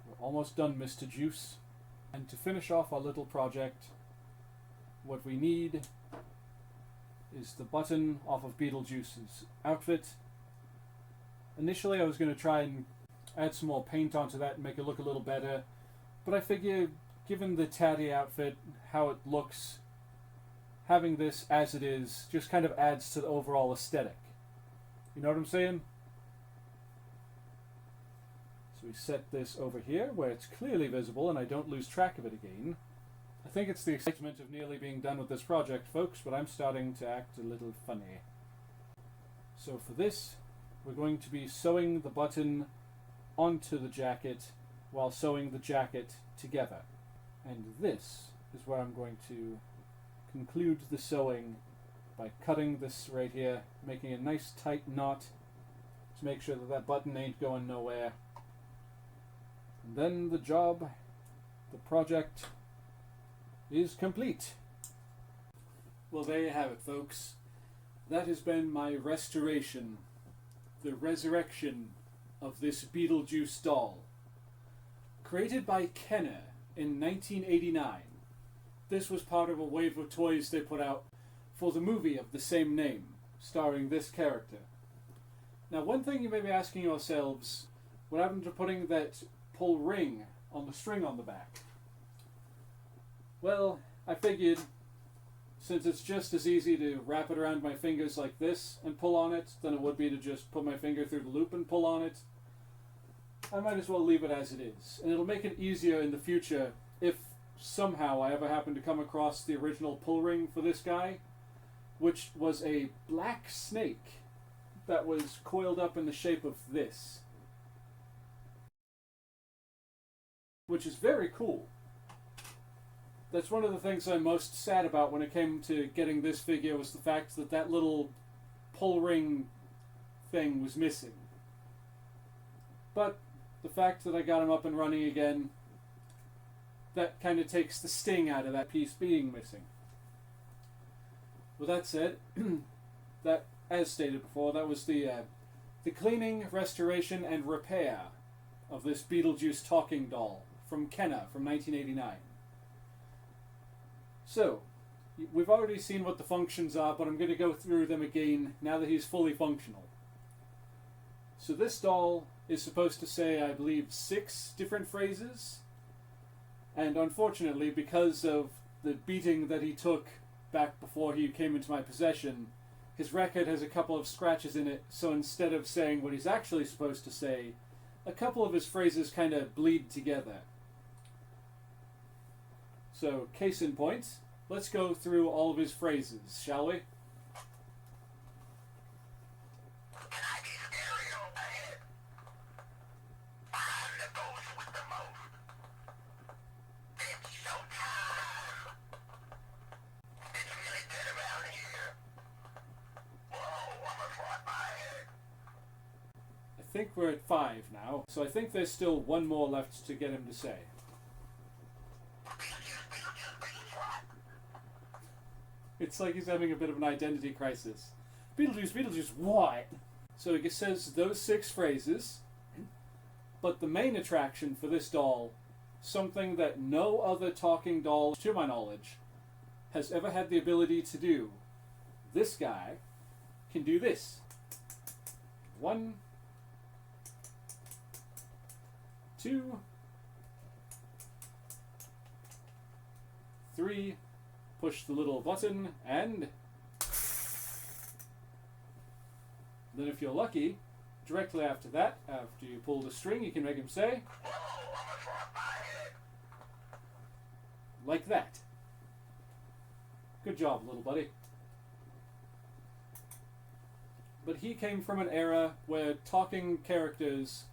We're almost done, Mr. Juice. And to finish off our little project, what we need is the button off of Beetlejuice's outfit. Initially I was going to try and add some more paint onto that and make it look a little better, but I figure, given the tatty outfit, how it looks, having this as it is just kind of adds to the overall aesthetic. You know what I'm saying? So we set this over here where it's clearly visible and I don't lose track of it again. I think it's the excitement of nearly being done with this project, folks, but I'm starting to act a little funny. So for this, we're going to be sewing the button onto the jacket while sewing the jacket together. And this is where I'm going to conclude the sewing by cutting this right here, making a nice tight knot to make sure that that button ain't going nowhere. And then the job, the project, is complete. Well, there you have it, folks. That has been my restoration, the resurrection of this Beetlejuice doll. Created by Kenner in 1989. This was part of a wave of toys they put out for the movie of the same name, starring this character. Now, one thing you may be asking yourselves, what happened to putting that pull ring on the string on the back? Well, I figured, since it's just as easy to wrap it around my fingers like this and pull on it than it would be to just put my finger through the loop and pull on it, I might as well leave it as it is. And it'll make it easier in the future if somehow I ever happen to come across the original pull ring for this guy, which was a black snake that was coiled up in the shape of this. Which is very cool. That's one of the things I'm most sad about when it came to getting this figure, was the fact that that little pull ring thing was missing. But the fact that I got him up and running again, that kind of takes the sting out of that piece being missing. With that said, that, as stated before, that was the cleaning, restoration, and repair of this Beetlejuice talking doll from Kenner from 1989. So, we've already seen what the functions are, but I'm going to go through them again now that he's fully functional. So this doll is supposed to say, I believe, 6 different phrases. And unfortunately, because of the beating that he took back before he came into my possession, his record has a couple of scratches in it, so instead of saying what he's actually supposed to say, a couple of his phrases kind of bleed together. So, case in point, let's go through all of his phrases, shall we? I think we're at 5 now, so I think there's still one more left to get him to say. It's like he's having a bit of an identity crisis. Beetlejuice, Beetlejuice, what? So he says those 6 phrases, but the main attraction for this doll, something that no other talking doll, to my knowledge, has ever had the ability to do. This guy can do this. 1, 2, 3, push the little button, and then if you're lucky, directly after that, after you pull the string, you can make him say, like that. Good job, little buddy. But he came from an era where talking characters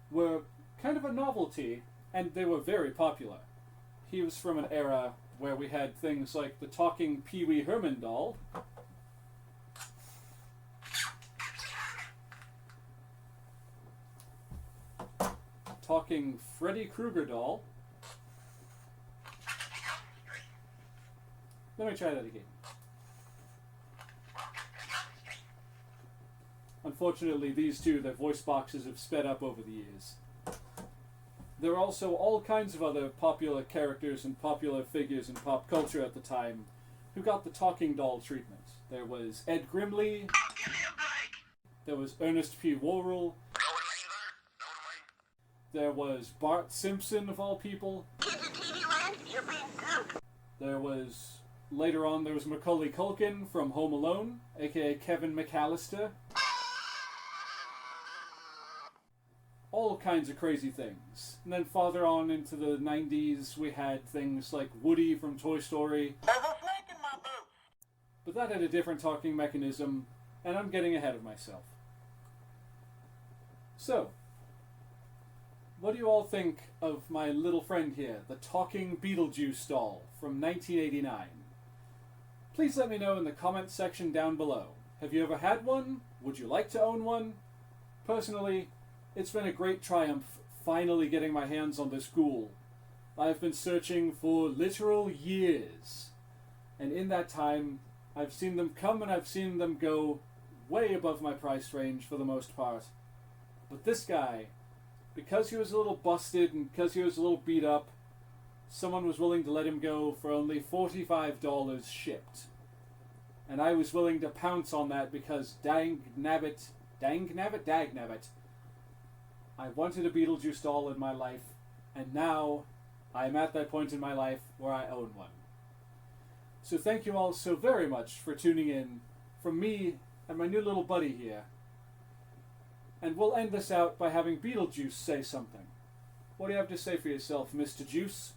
were kind of a novelty, and they were very popular. He was from an era where we had things like the talking Pee Wee Herman doll, talking Freddy Krueger doll. Let me try that again. Unfortunately, these two, their voice boxes have sped up over the years. There are also all kinds of other popular characters and popular figures in pop culture at the time who got the talking doll treatment. There was Ed Grimley. There was Ernest P. Worrell. There was Bart Simpson, of all people. There was, later on, there was Macaulay Culkin from Home Alone, aka Kevin McAllister. All kinds of crazy things. And then farther on into the 90s, we had things like Woody from Toy Story. There's a snake in my boot! But that had a different talking mechanism, and I'm getting ahead of myself. So, what do you all think of my little friend here, the talking Beetlejuice doll from 1989? Please let me know in the comments section down below. Have you ever had one? Would you like to own one? Personally, it's been a great triumph finally getting my hands on this ghoul. I've been searching for literal years. And in that time, I've seen them come and I've seen them go way above my price range for the most part. But this guy, because he was a little busted and because he was a little beat up, someone was willing to let him go for only $45 shipped. And I was willing to pounce on that because dang nabbit, I wanted a Beetlejuice doll in my life, and now I'm at that point in my life where I own one. So thank you all so very much for tuning in from me and my new little buddy here. And we'll end this out by having Beetlejuice say something. What do you have to say for yourself, Mr. Juice?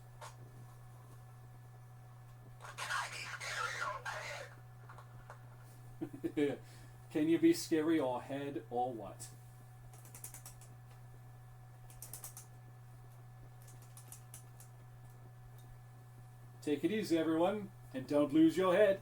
Can you be scary or head or what? Take it easy, everyone, and don't lose your head.